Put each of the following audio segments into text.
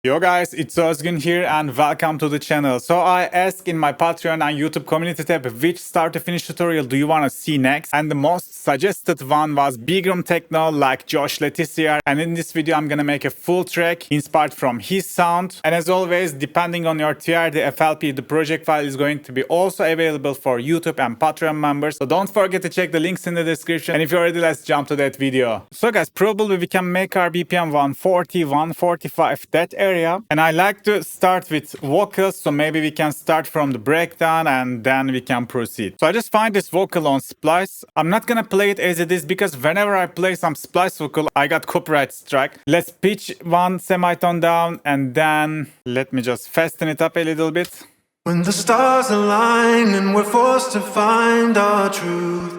Yo guys, it's Ozgun here and welcome to the channel. So I asked in my Patreon and YouTube community tab which start to finish tutorial do you want to see next, and the most suggested one was Bigroom Techno like Josh Tissier, and in this video I'm gonna make a full track inspired from his sound. And as always, depending on your tier, the FLP, the project file is going to be also available for YouTube and Patreon members, so don't forget to check the links in the description. And if you're ready, let's jump to that video. So guys, probably we can make our BPM 140, 145, that area. And I like to start with vocals, so maybe we can start from the breakdown and then we can proceed. So I just find this vocal on Splice. I'm not gonna play it as it is because whenever I play some Splice vocal, I got copyright strike. Let's pitch one semitone down and then let me just fasten it up a little bit. When the stars align and we're forced to find our truth,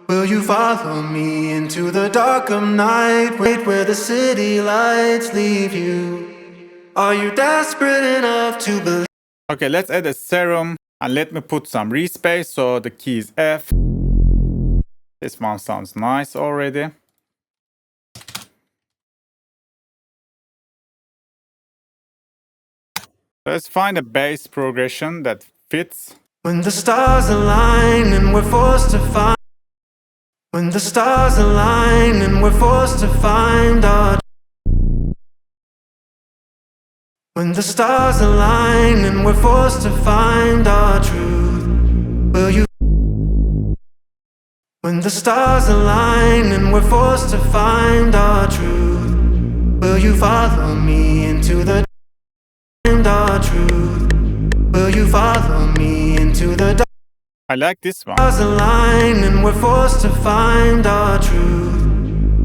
will you follow me into the dark of night, where the city lights leave you? Are you desperate enough to believe? Okay, let's add a serum and let me put some respace, so the key is F. This one sounds nice already. Let's find a bass progression that fits. When the stars align and we're forced to find. When the stars align and we're forced to find our. When the stars align and we're forced to find our truth, will you? When the stars align and we're forced to find our truth, will you follow me into the find our truth? Will you follow me into the dark? I like this one. Stars align and we're forced to find our truth.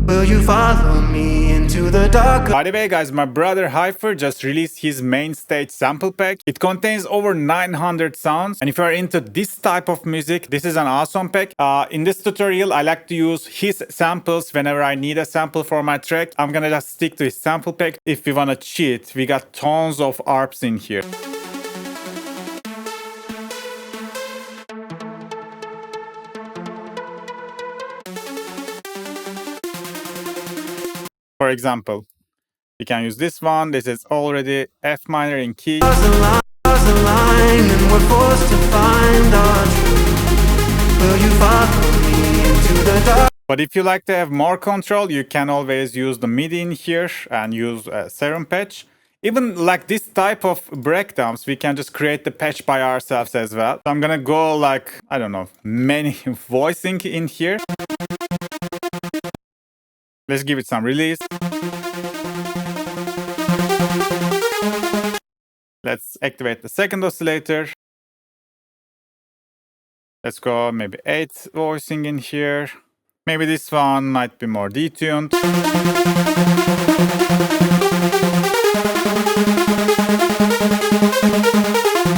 Will you follow me into the dark? By the way guys, my brother Hyper just released his main stage sample pack. It contains over 900 sounds, and if you are into this type of music, this is an awesome pack. In this tutorial, I like to use his samples whenever I need a sample for my track. I'm gonna just stick to his sample pack. If we wanna cheat, we got tons of ARPs in here. For example, we can use this one. This is already F minor in key. But if you like to have more control, you can always use the MIDI in here and use a serum patch. Even like this type of breakdowns, we can just create the patch by ourselves as well. So I'm gonna go like, I don't know, many voicing in here. Let's give it some release. Let's activate the second oscillator. Let's go maybe 8 voicing in here. Maybe this one might be more detuned.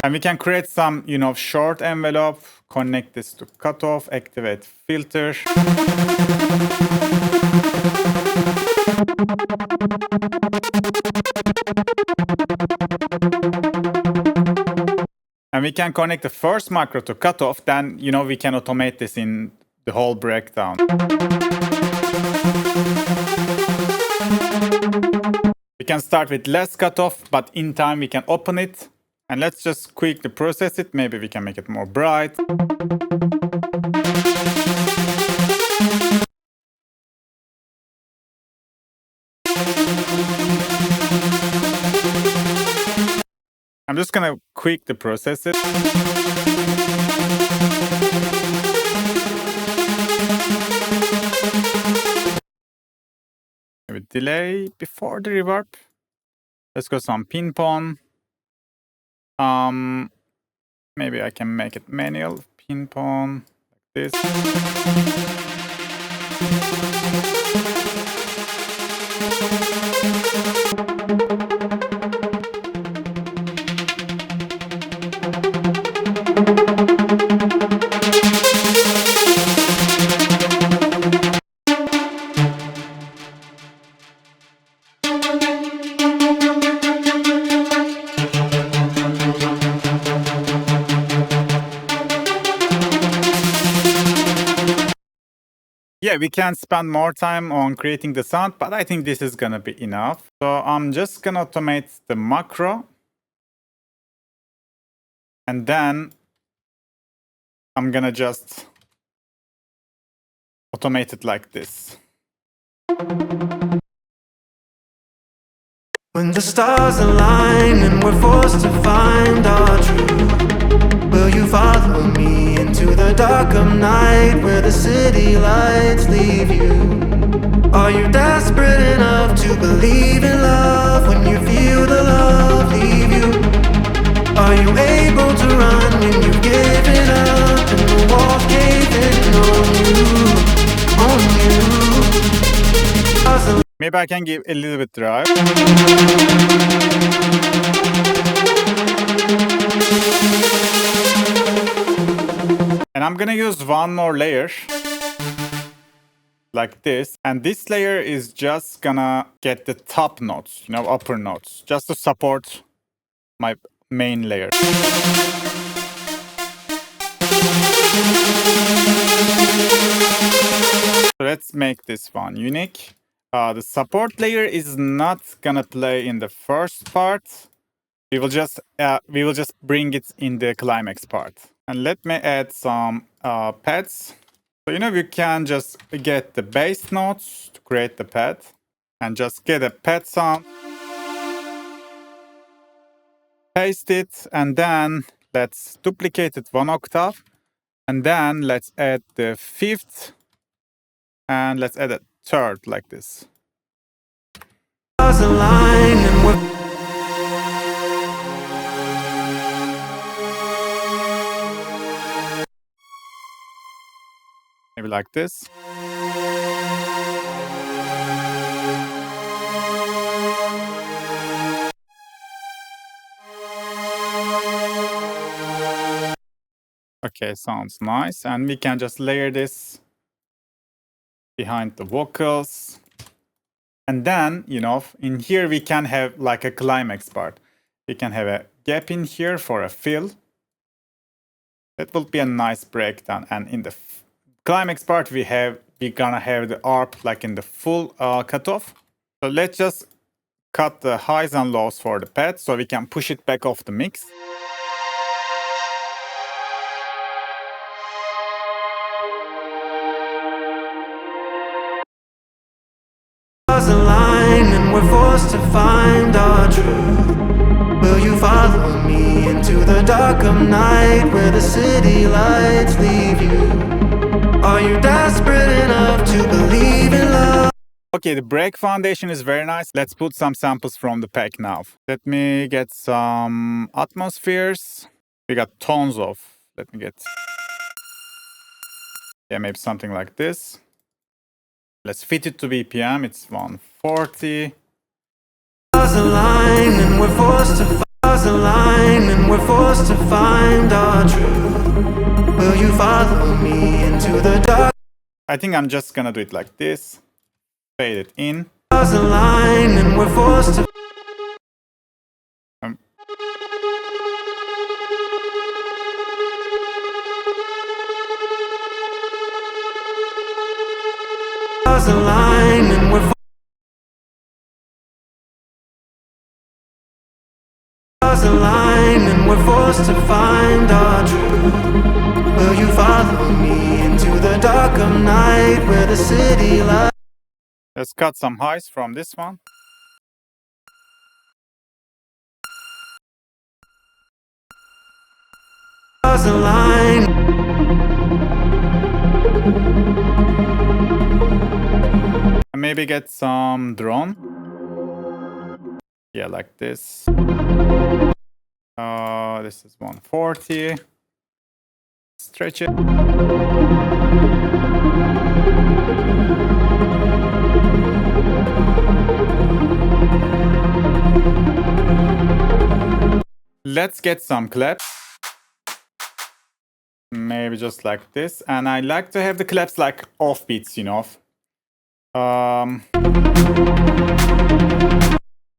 And we can create some, short envelope, connect this to cutoff, activate filter. And we can connect the first macro to cutoff, then, we can automate this in the whole breakdown. We can start with less cutoff, but in time we can open it. And let's just quickly process it. Maybe we can make it more bright. I'm just gonna quickly process it. Maybe delay before the reverb. Let's go some ping-pong. Maybe I can make it manual ping-pong like this. Yeah, we can spend more time on creating the sound, but I think this is gonna be enough. So I'm just gonna automate the macro. And then I'm gonna just automate it like this. When the stars align and we're forced to find our truth, will you follow me into the dark of night where the city lights leave you? Are you desperate enough to believe in love when you feel the love leave you? Are you able to run when you've given up and the walls caving on you? Maybe I can give a little bit drive. And I'm gonna use one more layer. Like this. And this layer is just gonna get the top notes, you know, upper notes, just to support my main layer. So let's make this one unique. The support layer is not gonna play in the first part. We will just bring it in the climax part. And let me add some pads. So you know you can just get the bass notes to create the pad, and just get a pad sound. Paste it, and then let's duplicate it 1 octave, and then let's add the 5th, and let's add a 3rd like this. Maybe like this. Okay, sounds nice. And we can just layer this behind the vocals. And then, you know, in here we can have like a climax part. We can have a gap in here for a fill. That will be a nice breakdown. And in the climax part, we're gonna have the ARP like in the full cutoff. So let's just cut the highs and lows for the pad so we can push it back off the mix. Align and we're forced to find our truth. Will you follow me into the dark of night where the city lights leave you? Are you desperate enough to believe in love? Okay, the break foundation is very nice. Let's put some samples from the pack now. Let me get some atmospheres. We got tons of. Let me get. Yeah, maybe something like this. Let's fit it to BPM. It's 140. Align and we're forced to find our truth. Will you follow me into the dark? I think I'm just gonna do it like this. Fade it in. Align and we're forced to. Align and we're align and we're forced to find our truth. Will you follow me into the dark of night where the city lies? Let's cut some highs from this one. Align. And maybe get some drone. Yeah, like this. This is 140. Stretch it. Let's get some claps. Maybe just like this. And I like to have the claps like off beats, you know.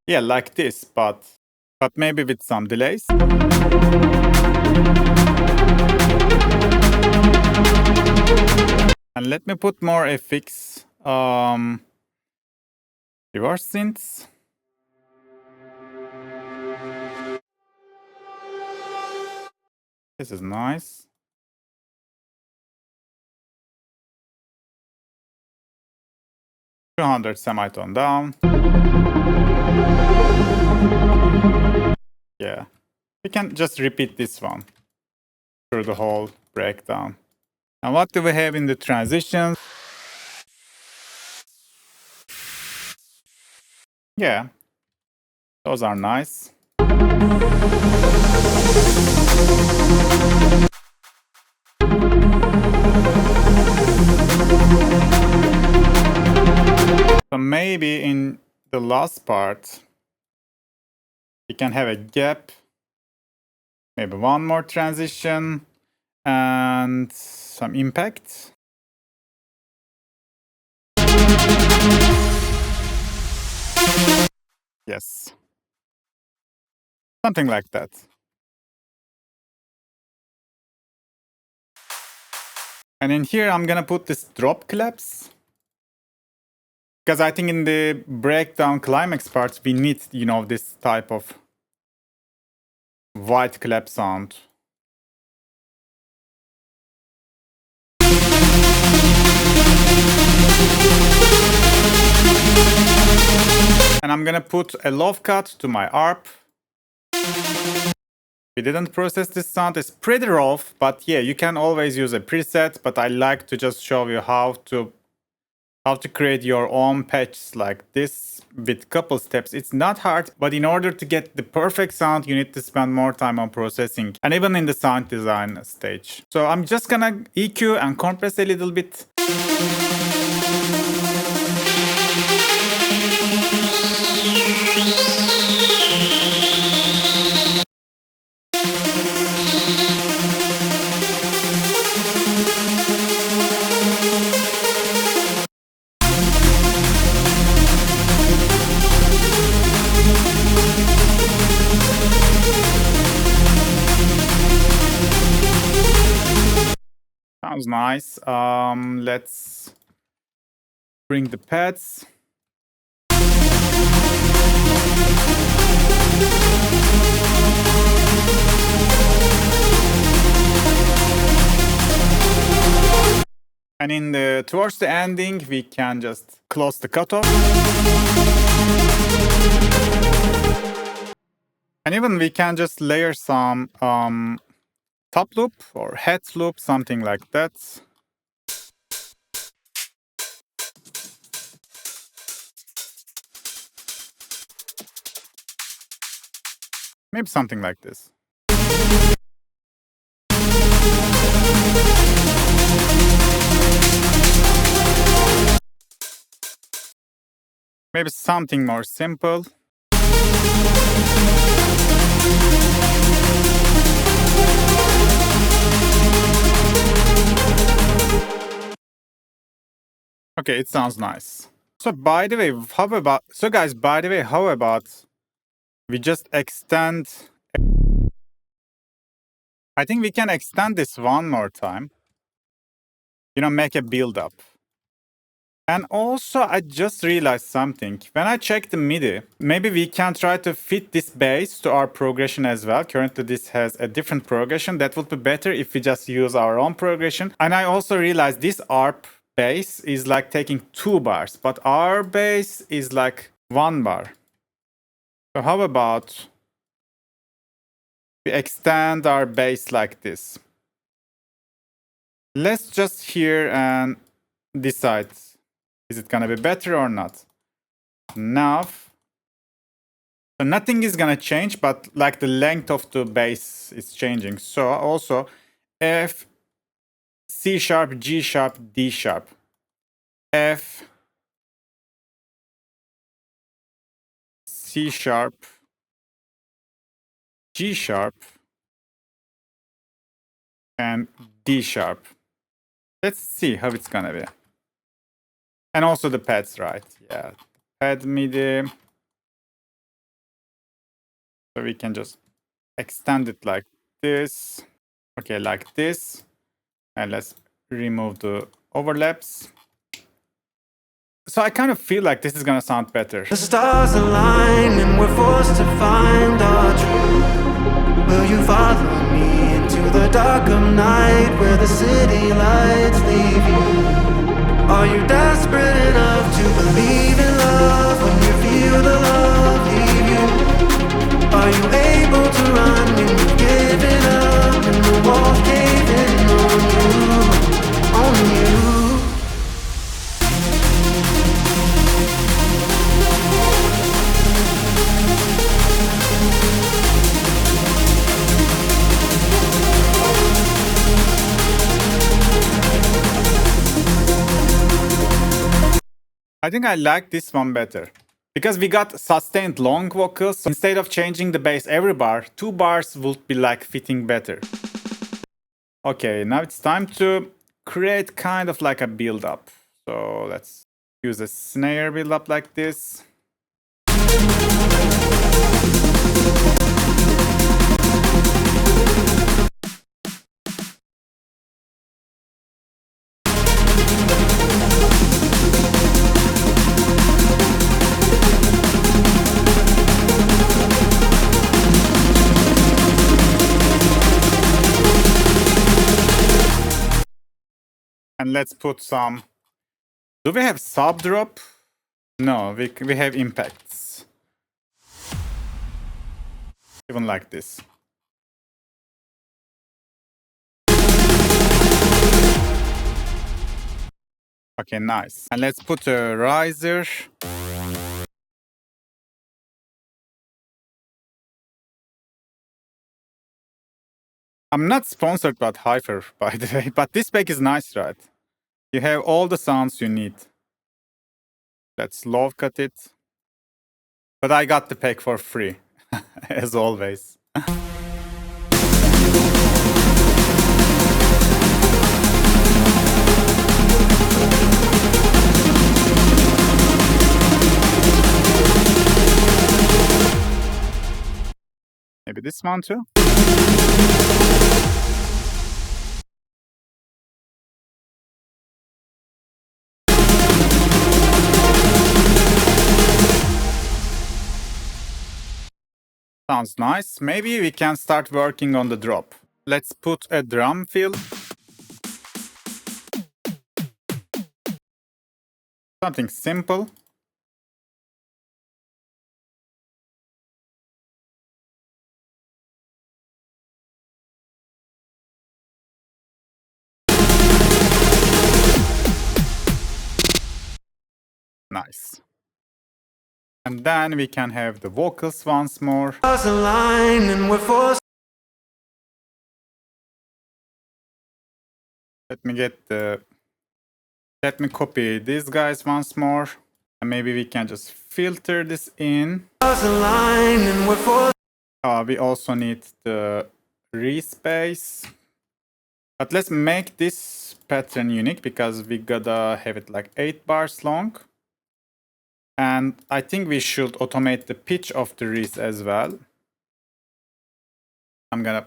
Yeah, like this, but maybe with some delays. And let me put more FX. Reverse synths. This is nice. $200 semitone down. Yeah. We can just repeat this one through the whole breakdown. Now what do we have in the transitions? Yeah. Those are nice. So maybe in the last part, we can have a gap, maybe one more transition, and some impact. Yes. Something like that. And in here, I'm gonna put this drop claps. Because I think in the breakdown climax parts, we need, you know, this type of white clap sound. And I'm gonna put a low cut to my ARP. We didn't process this sound, it's pretty rough, but yeah, you can always use a preset, but I like to just show you how to create your own patches like this with couple steps. It's not hard, but in order to get the perfect sound, you need to spend more time on processing and even in the sound design stage. So I'm just gonna EQ and compress a little bit. Sounds nice. Let's bring the pads. And in the towards the ending, we can just close the cutoff. And even we can just layer some top loop or head loop, something like that. Maybe something like this. Maybe something more simple. Okay, it sounds nice. So by the way, how about we just extend? I think we can extend this one more time. You know, make a build up. And also, I just realized something. When I check the MIDI, maybe we can try to fit this bass to our progression as well. Currently, this has a different progression. That would be better if we just use our own progression. And I also realized this ARP bass is like taking 2 bars, but our bass is like 1 bar. So how about we extend our bass like this? Let's just hear and decide. Is it gonna be better or not? Now, so nothing is gonna change, but like the length of the bass is changing. So also F, C sharp, G sharp, D sharp, F, C sharp, G sharp, and D sharp. Let's see how it's gonna be. And also the pads, right? Yeah, pad MIDI. So we can just extend it like this. Okay, like this. And let's remove the overlaps. So I kind of feel like this is gonna sound better. The stars align and we're forced to find our truth. Will you follow me into the dark of night where the city lights leave you? Are you desperate enough to believe in love when you feel the love leave you? Are you able to run when you've given up and the walls caving on you? On you. I think I like this one better. Because we got sustained long vocals, so instead of changing the bass every bar, 2 bars would be like fitting better. Okay, now it's time to create kind of like a build-up. So let's use a snare build-up like this. And let's put some... Do we have sub drop? No, we have impacts. Even like this. Okay, nice. And let's put a riser. I'm not sponsored by Hyper, by the way, but this pack is nice, right? You have all the sounds you need. Let's low cut it. But I got the pack for free, as always. Maybe this one too? Sounds nice. Maybe we can start working on the drop. Let's put a drum fill. Something simple. Nice. And then we can have the vocals once more. Let Let me copy these guys once more. And maybe we can just filter this in. We also need the respace. But let's make this pattern unique because we gotta have it like 8 bars long. And I think we should automate the pitch of the res as well. I'm gonna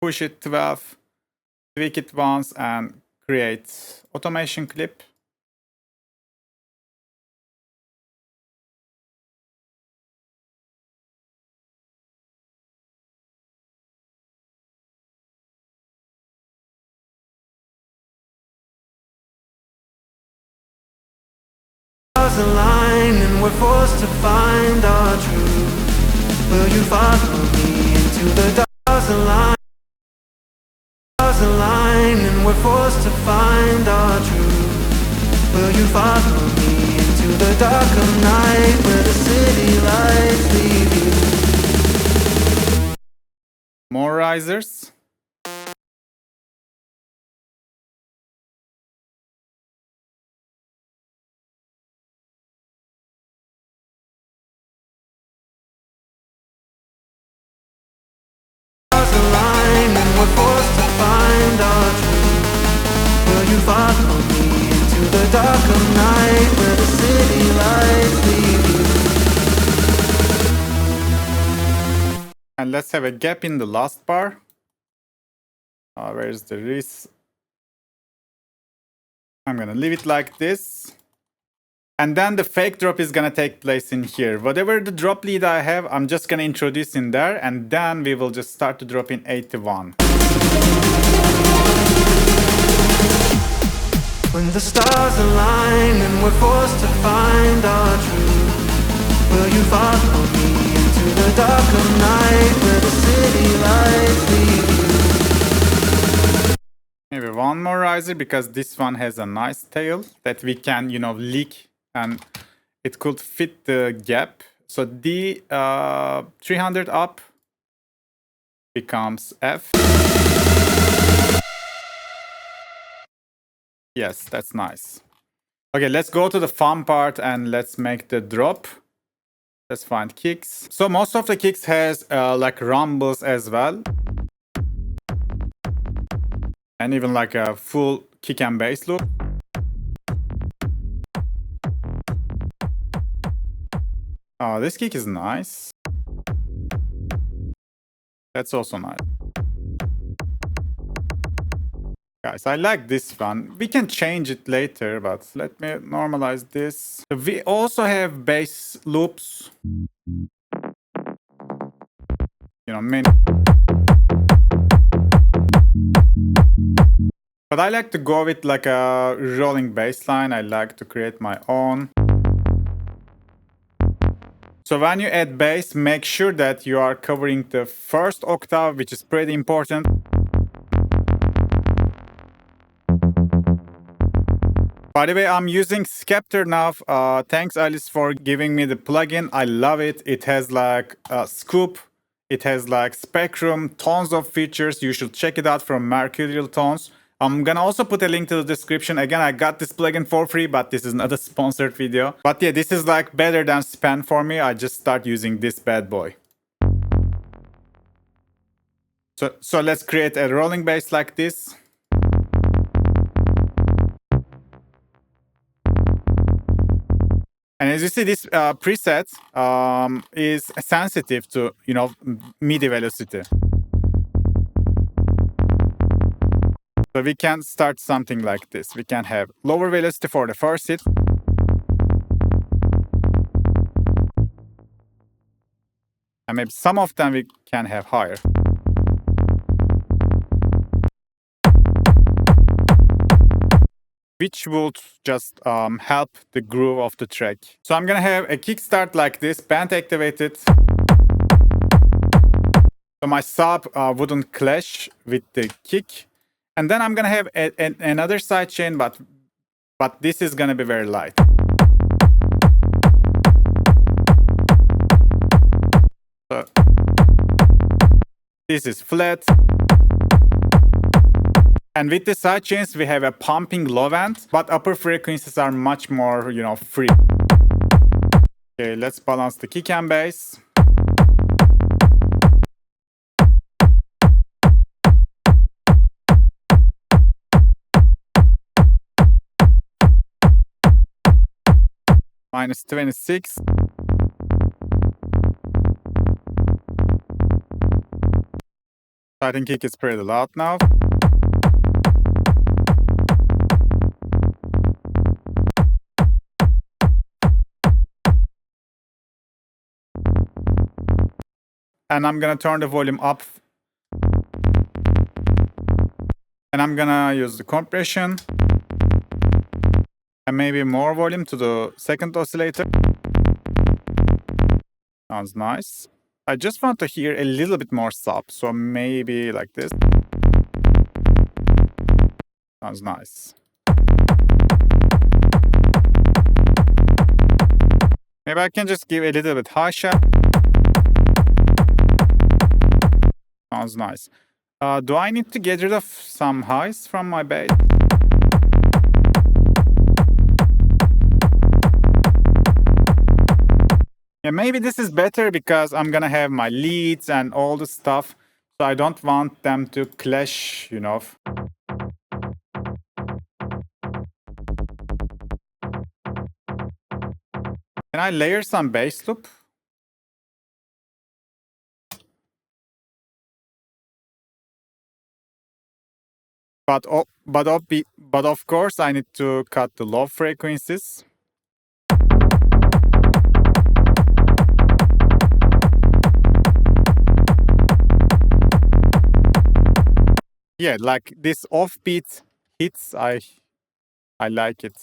push it 12, tweak it once, and create automation clip. Align and we're forced to find our truth. Will you follow me into the stars align? Stars align and we're forced to find our truth. Will you follow me into the dark of night where the city lights leave you? More risers. Follow me into the dark of night where the city lights leave you. And let's have a gap in the last bar. Where's the res? I'm gonna leave it like this. And then the fake drop is gonna take place in here. Whatever the drop lead I have, I'm just gonna introduce in there, and then we will just start to drop in 81. When the stars align and we're forced to find our truth, will you follow me into the dark of night where the city lights lead you? Maybe one more riser, because this one has a nice tail that we can, lick, and it could fit the gap. So D 300 up becomes F. Yes, that's nice. Okay, let's go to the fun part and let's make the drop. Let's find kicks. So most of the kicks has like rumbles as well. And even like a full kick and bass loop. Oh, this kick is nice. That's also nice. Guys, I like this one. We can change it later, but let me normalize this. We also have bass loops. Many. But I like to go with like a rolling bass line. I like to create my own. So when you add bass, make sure that you are covering the first octave, which is pretty important. By the way, I'm using Skeptor now. Thanks, Alice, for giving me the plugin. I love it. It has like a scoop. It has like spectrum, tons of features. You should check it out from Mercurial Tones. I'm gonna also put a link to the description. Again, I got this plugin for free, but this is not a sponsored video. But yeah, this is like better than Span for me. I just start using this bad boy. So let's create a rolling bass like this. And as you see, this preset is sensitive to, MIDI velocity. So we can start something like this. We can have lower velocity for the first hit. And maybe some of them we can have higher. Which would just help the groove of the track. So I'm gonna have a kickstart like this, band activated. So my sub wouldn't clash with the kick. And then I'm gonna have another sidechain, but this is gonna be very light. So this is flat. And with the sidechains, we have a pumping low end, but upper frequencies are much more, free. Okay, let's balance the kick and bass. Minus 26. I think kick is pretty loud now. And I'm gonna turn the volume up. And I'm gonna use the compression. And maybe more volume to the second oscillator. Sounds nice. I just want to hear a little bit more sub, so maybe like this. Sounds nice. Maybe I can just give a little bit high sharp. Sounds nice. Do I need to get rid of some highs from my bass? Yeah, maybe this is better because I'm gonna have my leads and all the stuff. So I don't want them to clash, Can I layer some bass loop? But of course, I need to cut the low frequencies. Yeah, like this offbeat hits, I like it.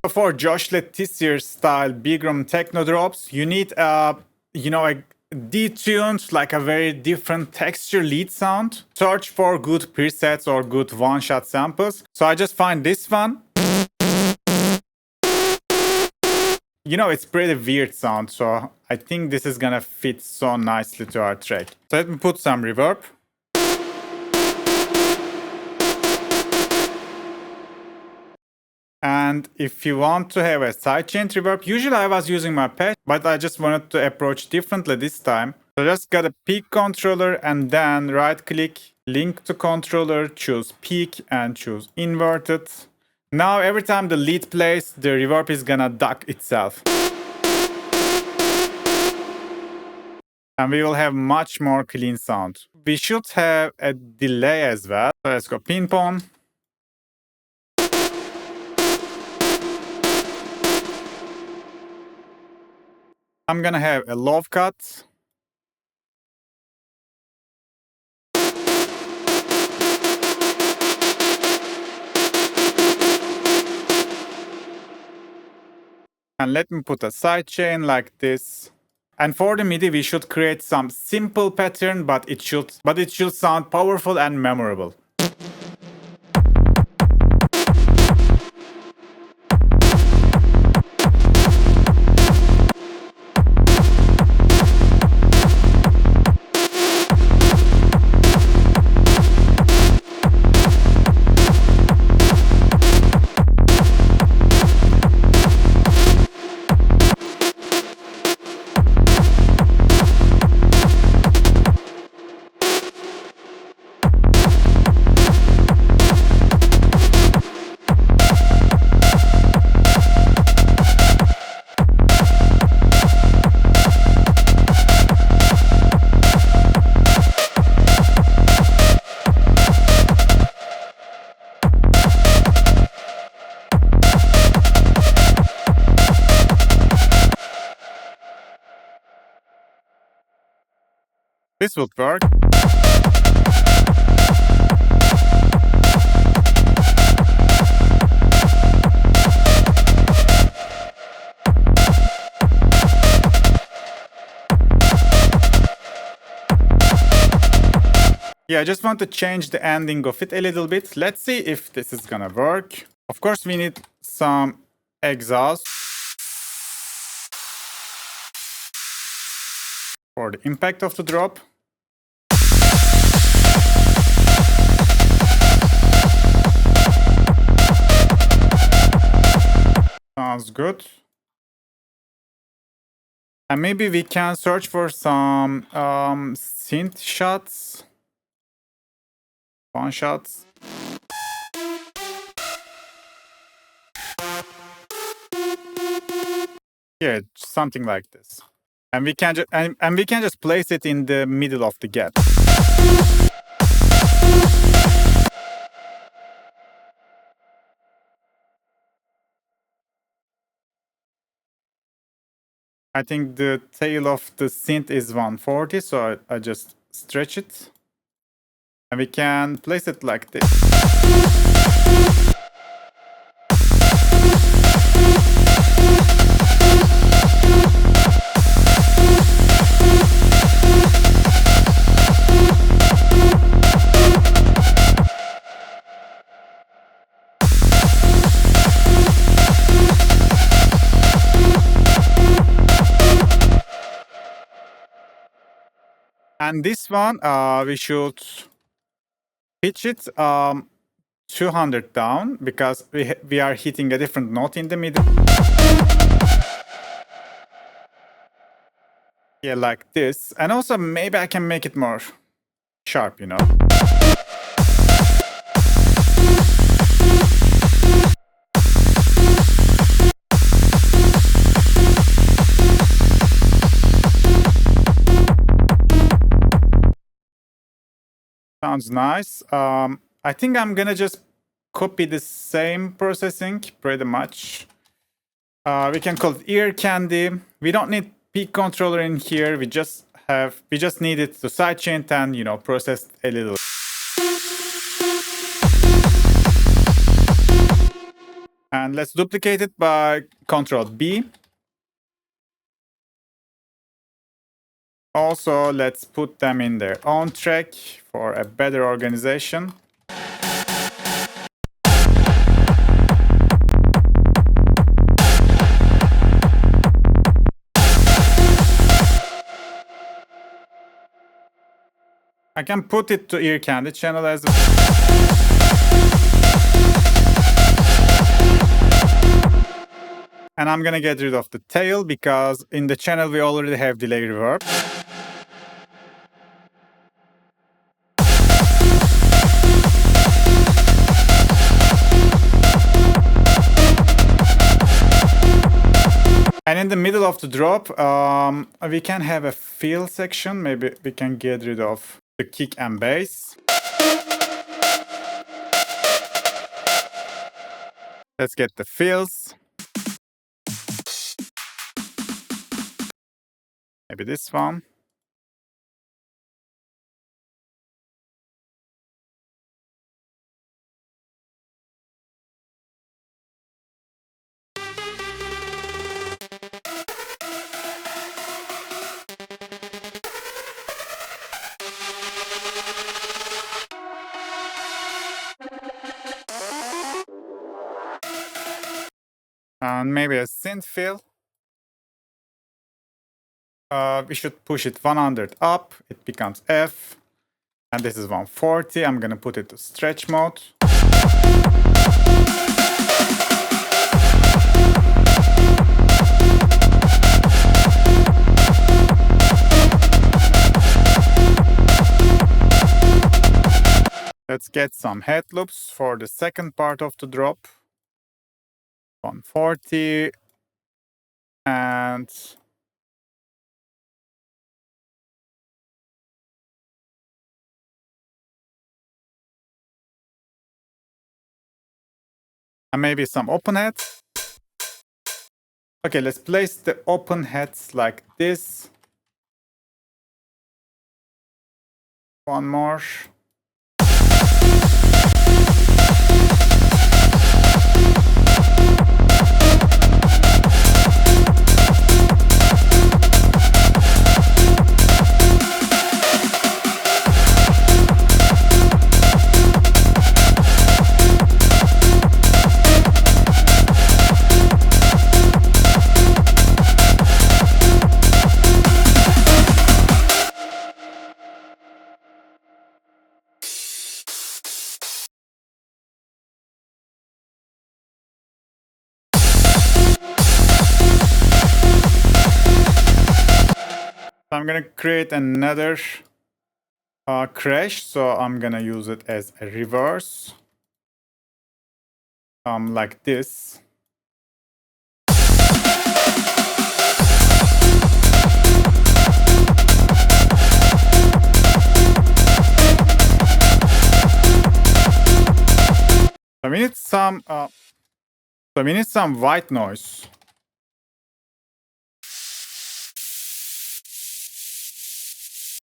For Joshlet Tissier style Bigroom Techno drops, you need a detuned, like a very different texture lead sound. Search for good presets or good one-shot samples. So I just find this one. It's pretty weird sound, so I think this is gonna fit so nicely to our track. So let me put some reverb. And if you want to have a sidechain reverb, usually I was using my patch, but I just wanted to approach differently this time. So just got a peak controller and then right click, link to controller, choose peak and choose inverted. Now every time the lead plays, the reverb is gonna duck itself. And we will have much more clean sound. We should have a delay as well. So let's go pin pon. I'm gonna have a low cut. And let me put a sidechain like this. And for the MIDI, we should create some simple pattern, but it should sound powerful and memorable. This would work. Yeah, I just want to change the ending of it a little bit. Let's see if this is gonna work. Of course, we need some exhaust for the impact of the drop. Sounds good. And maybe we can search for some synth shots. One shots. Yeah, something like this. And we can just place it in the middle of the gap. I think the tail of the synth is 140, so I just stretch it. And we can place it like this. And this one, we should pitch it 200 down because we are hitting a different note in the middle. Yeah, like this. And also maybe I can make it more sharp, Sounds nice. I think I'm gonna just copy the same processing pretty much. We can call it ear candy. We don't need peak controller in here. We just need it to sidechain and, you know, process a little. And let's duplicate it by Control B. Also, let's put them in their own track for a better organization. I can put it to ear candy channel as well. And I'm gonna get rid of the tail because in the channel we already have delay reverb. And in the middle of the drop, we can have a fill section. Maybe we can get rid of the kick and bass. Let's get the fills. Maybe this one. And maybe a synth fill. We should push it 100 up. It becomes F. And this is 140. I'm gonna put it to stretch mode. Let's get some head loops for the second part of the drop. 140 and maybe some open heads. Okay, let's place the open heads like this. One more. I'm gonna create another crash, so I'm gonna use it as a reverse, like this. So we need some white noise.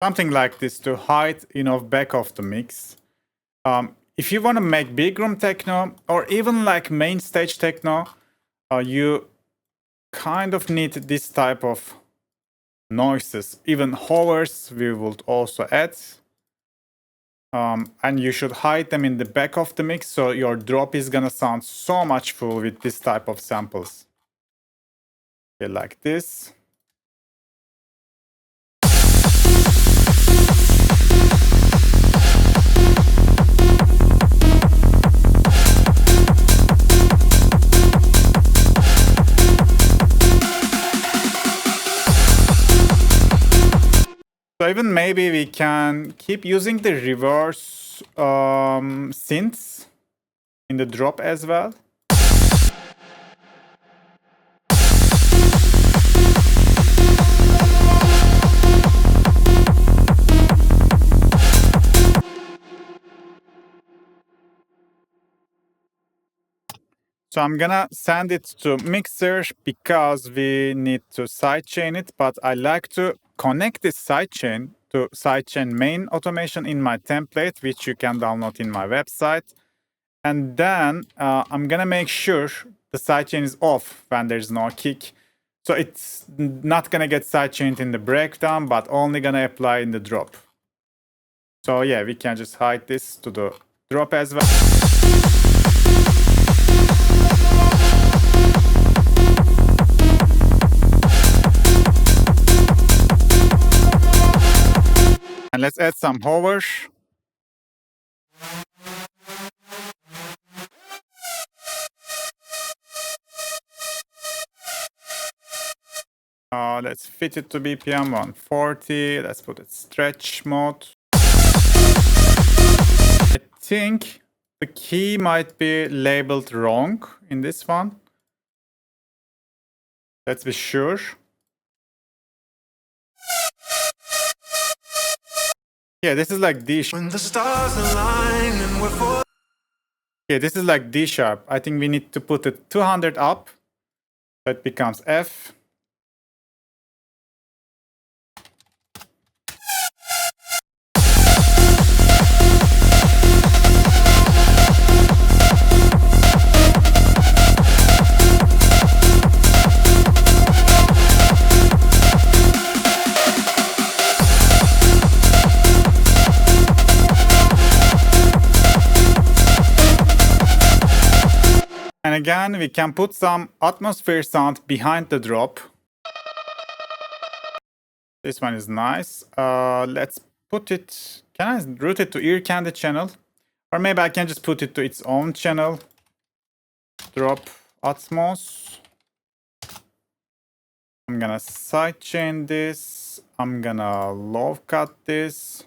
Something like this to hide enough back of the mix. If you want to make Bigroom Techno or even like main stage techno, you kind of need this type of noises. Even hovers we would also add. And you should hide them in the back of the mix, so your drop is gonna sound so much full with this type of samples. Okay, like this. So even maybe we can keep using the reverse synths in the drop as well. So I'm gonna send it to Mixer because we need to sidechain it, but I like to connect this sidechain to sidechain main automation in my template, which you can download in my website. And then I'm gonna make sure the sidechain is off when there's no kick. So it's not gonna get sidechained in the breakdown, but only gonna apply in the drop. So yeah, we can just hide this to the drop as well. And let's add some hover. Let's fit it to BPM 140. Let's put it stretch mode. I think the key might be labeled wrong in this one. Let's be sure. Yeah, this is like D sharp. When the stars align and we're for Yeah, this is like D sharp. I think we need to put it 200 up. So it becomes F. And again, we can put some atmosphere sound behind the drop. This one is nice. Let's put it... Can I route it to ear candy channel? Or maybe I can just put it to its own channel. Drop Atmos. I'm gonna sidechain this. I'm gonna low cut this.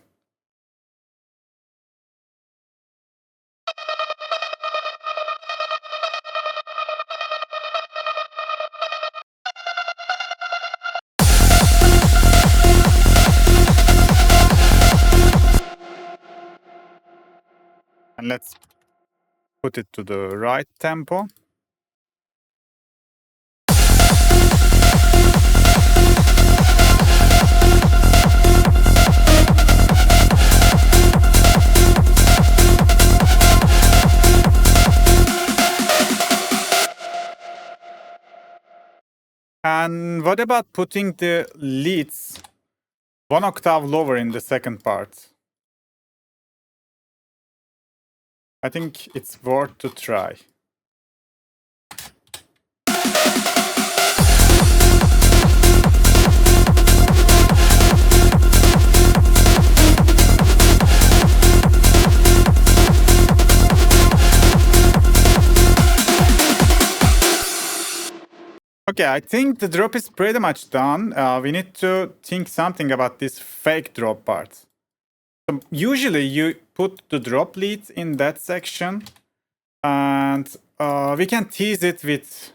And let's put it to the right tempo. And what about putting the leads 1 octave lower in the second part? I think it's worth to try. Okay, I think the drop is pretty much done. We need to think something about this fake drop part. So usually you put the drop lead in that section, and we can tease it with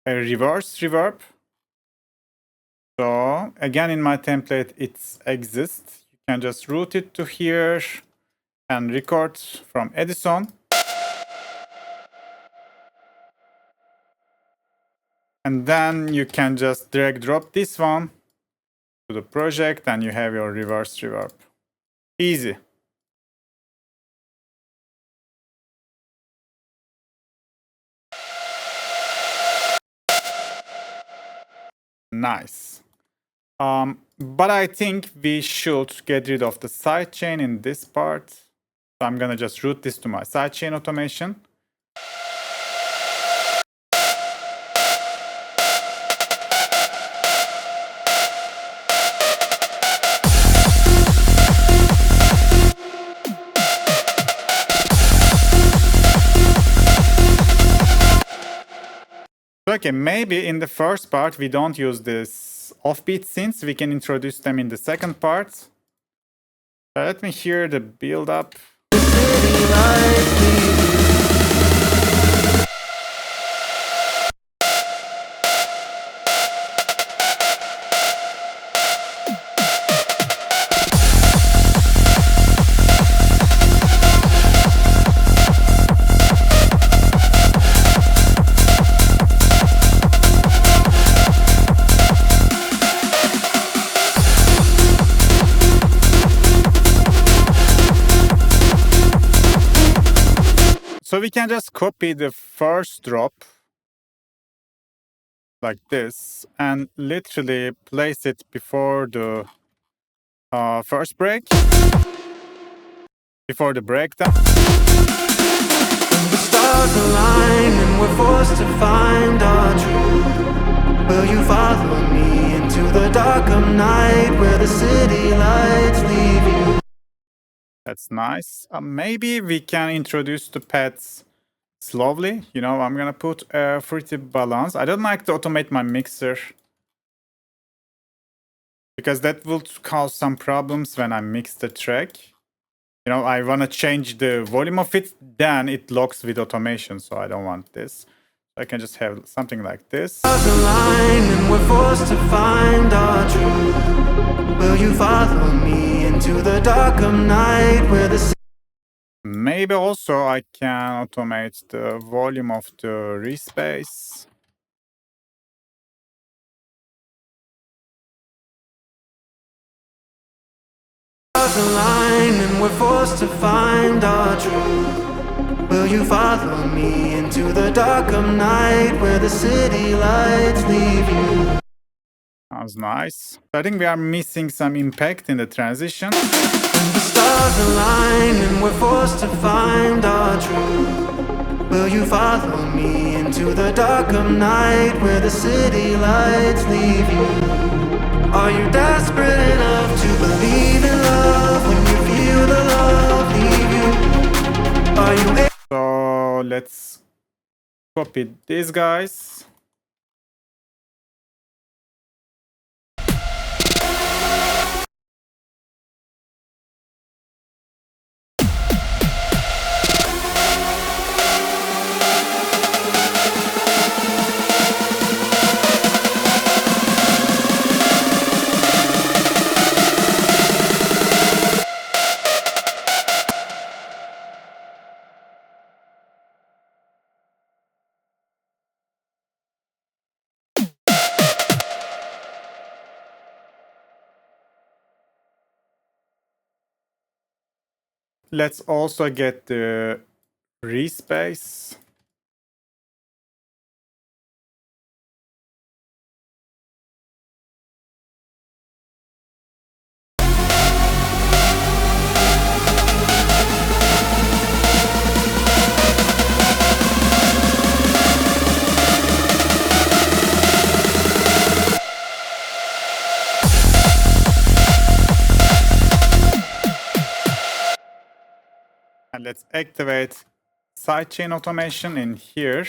a reverse reverb. So again, in my template, it exists. You can just route it to here and record from Edison. And then you can just drag drop this one to the project and you have your reverse reverb. Easy. Nice. But I think we should get rid of the sidechain in this part. So I'm gonna just route this to my sidechain automation. Okay, maybe in the first part we don't use this offbeat synths. We can introduce them in the second part. Let me hear the build up. So we can just copy the first drop like this and literally place it before the first break, before the breakdown. The stars align and we're forced to find our truth. Will you follow me into the dark of night where the city lights leave you? That's nice. Maybe we can introduce the pads slowly. You know, I'm gonna put a fruity balance. I don't like to automate my mixer because that will cause some problems when I mix the track. You know, I wanna change the volume of it, then it locks with automation, so I don't want this. I can just have something like this. Stars align and we're forced to find our truth. Will you follow me into the dark of night where the Maybe also I can automate the volume of the respace. stars align and we're forced to find our truth? Will you follow me into the dark of night where the city lights leave you? That was nice. I think we are missing some impact in the transition. When the stars align and we're forced to find our truth. Will you follow me into the dark of night where the city lights leave you? Are you desperate enough to believe in love when you feel the love leave you? Are you So let's copy these guys. Let's also get the respace. And let's activate sidechain automation in here.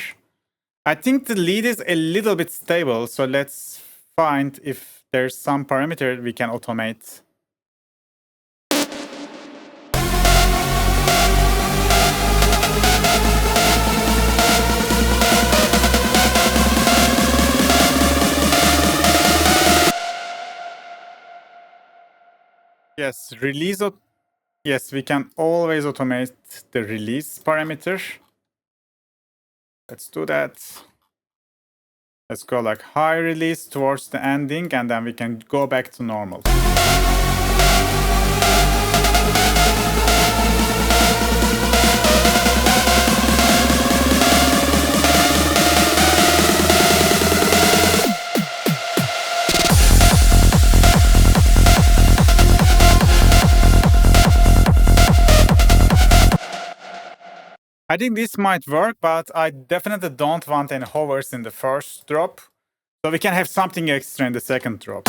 I think the lead is a little bit stable, so let's find if there's some parameter we can automate. Yes, yes, we can always automate the release parameter. Let's do that. Let's go like high release towards the ending, and then we can go back to normal. I think this might work, but I definitely don't want any hovers in the first drop. So we can have something extra in the second drop.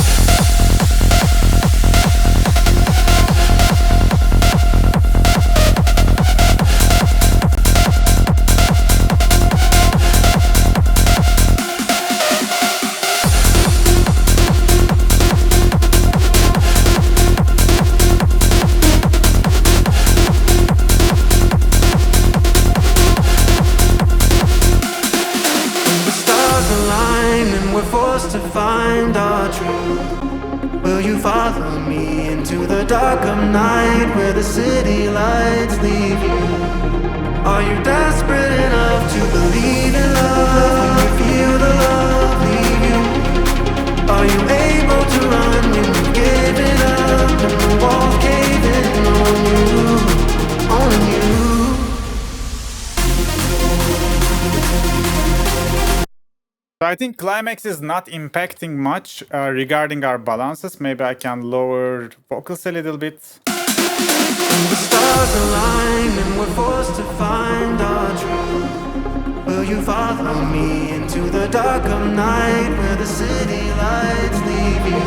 To find our truth. Will you follow me into the dark of night where the city lights leave you? Are you desperate enough to believe in love when you feel the love leave you? Are you able to run when you give it up and the walls cave in on you? On you. So I think climax is not impacting much regarding our balances. Maybe I can lower vocals a little bit. The stars align and we're forced to find our truth. Will you follow me into the dark of night where the city lights leave you?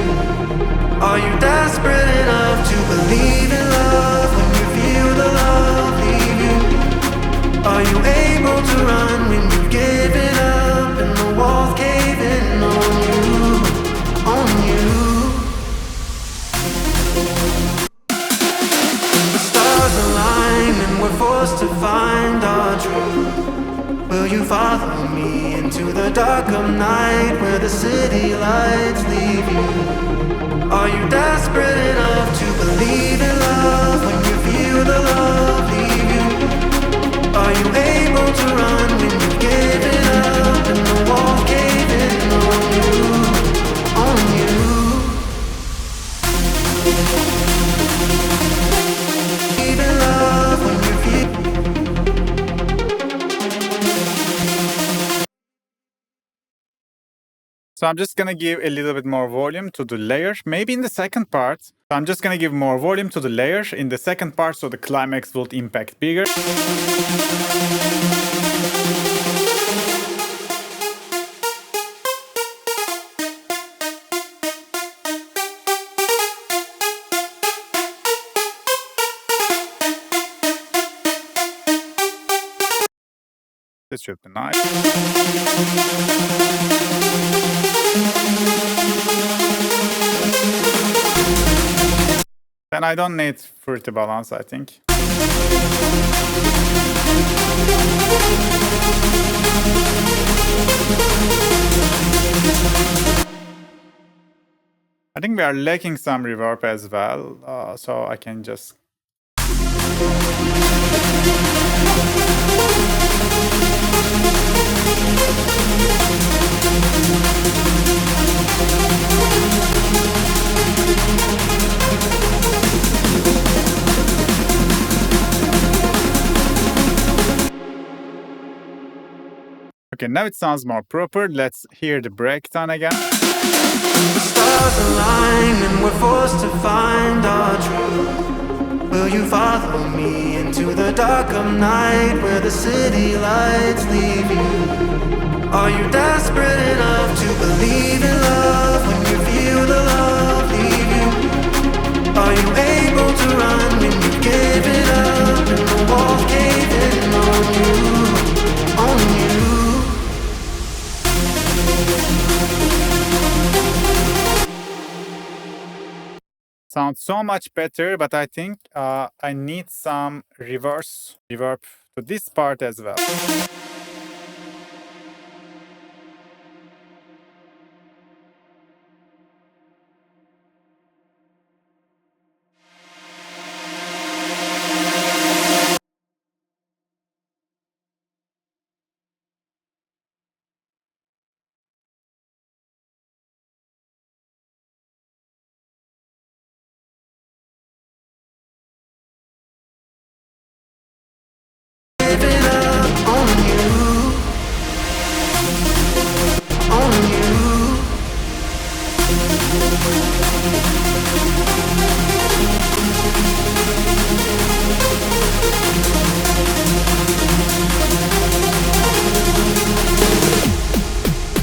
Are you desperate enough to believe in love when you feel the love leave you? Are you able to run when you've given up and the walls cave in on you? On you. The stars align and we're forced to find our truth. Will you follow me into the dark of night where the city lights leave you? Are you desperate enough to believe in love when you feel the love leave you? Are you able to run when you've given up and the wall cave in on you? On you. Believe in love when you feel. So I'm just gonna give a little bit more volume to the layer, maybe in the second part. So I'm just gonna give more volume to the layer in the second part so the climax will impact bigger. This should be nice. Then I don't need fruity balance, I think. I think we are lacking some reverb as well, so I can just... Okay, now it sounds more proper. Let's hear the breakdown again. The stars align and we're forced to find our truth. Will you follow me into the dark of night where the city lights leave you? Are you desperate enough to believe in love when you feel the love leave you? Are you able to run when you've given up and the walls cave in on you? On you. Sounds so much better, but I think I need some reverse reverb to this part as well.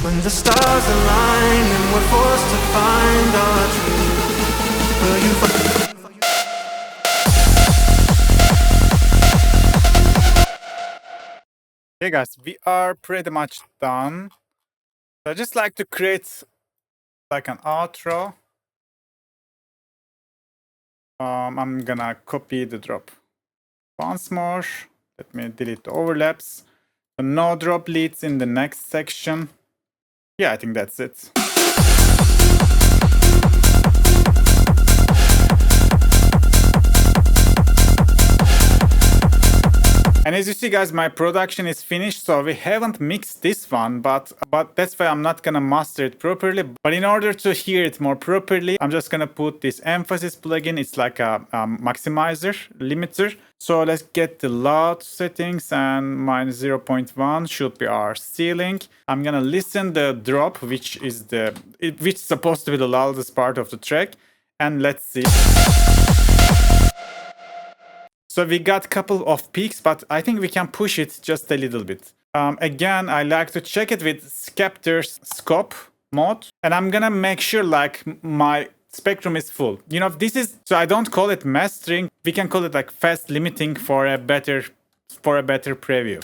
When the stars align and we're forced to find our truth, will you Hey guys, we are pretty much done. So I just like to create like an outro. I'm gonna copy the drop once more. Let me delete the overlaps. So no drop leads in the next section. Yeah, I think that's it. And as you see guys, my production is finished, so we haven't mixed this one, but that's why I'm not gonna master it properly. But in order to hear it more properly, I'm just gonna put this emphasis plugin. It's like a maximizer, limiter. So let's get the loud settings, and minus 0.1 should be our ceiling. I'm gonna listen the drop, which is supposed to be the loudest part of the track, and let's see. So we got a couple of peaks, but I think we can push it just a little bit. Again, I like to check it with Skepter's scope mode, and I'm gonna make sure like my spectrum is full. You know, this is, so I don't call it mastering. We can call it like fast limiting for a better preview.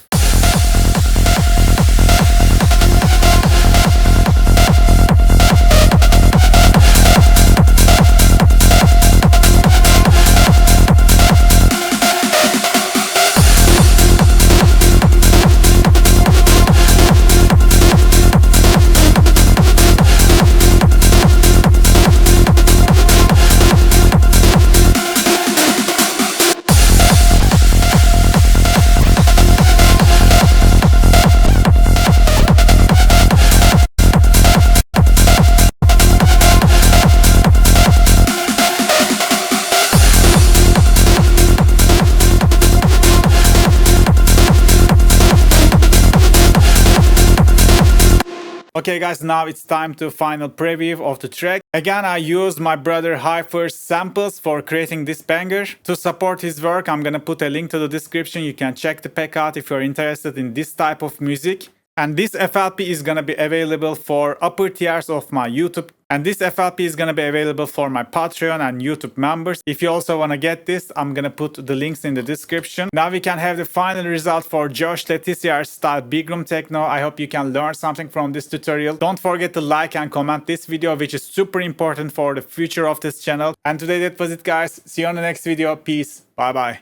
Okay guys, now it's time to final preview of the track. Again, I used my brother Hyper's samples for creating this banger. To support his work, I'm gonna put a link to the description. You can check the pack out if you're interested in this type of music. And this FLP is gonna be available for upper tiers of my YouTube. And this FLP is gonna be available for my Patreon and YouTube members. If you also wanna get this, I'm gonna put the links in the description. Now we can have the final result for Josh Tissier style Bigroom Techno. I hope you can learn something from this tutorial. Don't forget to like and comment this video, which is super important for the future of this channel. And today that was it guys. See you on the next video. Peace. Bye bye.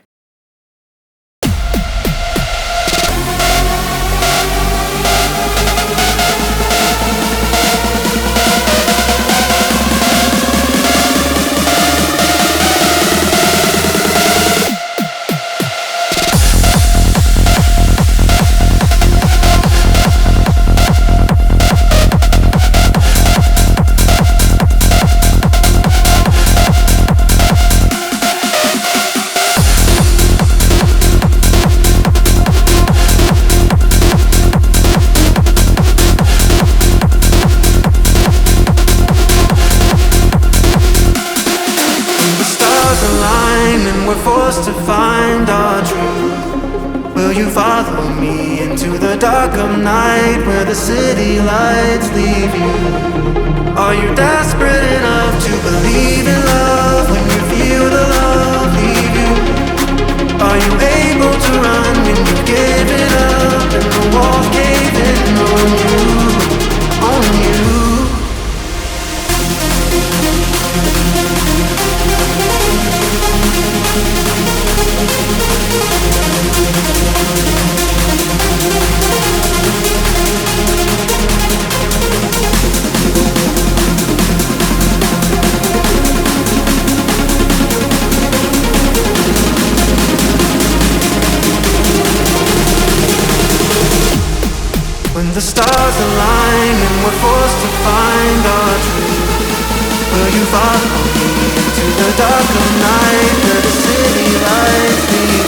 Forced to find our truth. Will you follow me into the dark of night where the city lights leave you? Are you desperate enough to believe in love when you feel the love leave you? Are you able to run when you give it up and the walls cave in on you? On you. When the stars align and we're forced to find our truth, will you follow me into the dark of night where the city lights leave?